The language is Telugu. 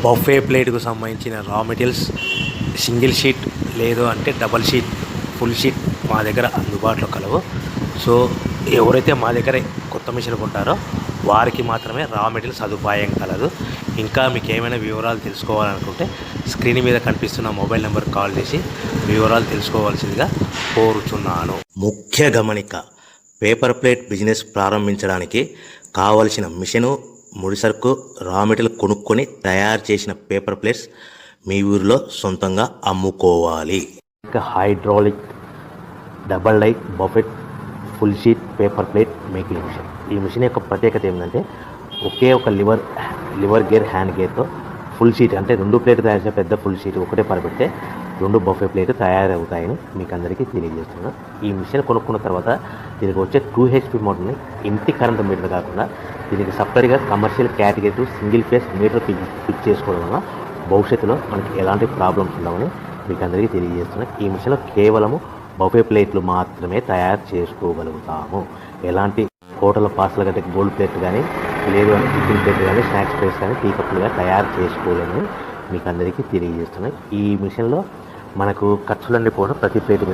బఫే ప్లేట్కు సంబంధించిన రా మెటీరియల్స్ సింగిల్ షీట్ లేదు అంటే డబల్ షీట్ ఫుల్ షీట్ మా దగ్గర అందుబాటులో కలవు. సో ఎవరైతే మా దగ్గర కొత్త మిషన్ కొంటారో వారికి మాత్రమే రా మెటీరియల్ సదుపాయం కలదు. ఇంకా మీకు ఏమైనా వివరాలు తెలుసుకోవాలనుకుంటే స్క్రీన్ మీద కనిపిస్తున్న మొబైల్ నెంబర్ కాల్ చేసి వివరాలు తెలుసుకోవాల్సిందిగా కోరుచున్నాను. ముఖ్య గమనిక: పేపర్ ప్లేట్ బిజినెస్ ప్రారంభించడానికి కావలసిన మిషను, ముడిసరుకు, రా మెటీరియల్ కొనుక్కొని తయారు చేసిన పేపర్ ప్లేట్స్ మీ ఊరిలో సొంతంగా అమ్ముకోవాలి. ఇంకా hydraulic, double die, buffet, full sheet paper plate making machine. ఈ మిషన్ యొక్క ప్రత్యేకత ఏంటంటే ఒకే ఒక లివర్ గేర్, హ్యాండ్ గేర్తో ఫుల్ షీట్ అంటే 2 ప్లేట్లు తయారు చేసే పెద్ద ఫుల్ షీట్ ఒకటే పరబెడితే 2 బఫే ప్లేట్ తయారవుతాయని మీకు అందరికీ తెలియజేస్తున్నాను. ఈ మిషన్ కొనుక్కున్న తర్వాత దీనికి వచ్చే 2 HP మోటార్ని ఇంటి కరెంట్ మీటర్ కాకుండా దీనికి సపరేట్గా commercial category single phase metre fix చేసుకోవడం వల్ల భవిష్యత్తులో మనకి ఎలాంటి ప్రాబ్లమ్స్ ఉండవని మీకు అందరికీ తెలియజేస్తున్నాను. ఈ మిషన్లో కేవలము బఫే ప్లేట్లు మాత్రమే తయారు చేసుకోగలుగుతాము. ఎలాంటి హోటల్ పార్సల్ గట్టే గోల్డ్ ప్లేట్ కానీ లేదు అంటే టిఫిన్ ప్లేట్ కానీ స్నాక్స్ ప్లేట్స్ కానీ టీ కప్పులుగా తయారు చేసుకోలేమని మీకు అందరికీ తెలియజేస్తున్నాయి. ఈ మిషన్లో మనకు ఖర్చులన్నీ కూడా ప్రతి ప్లేట్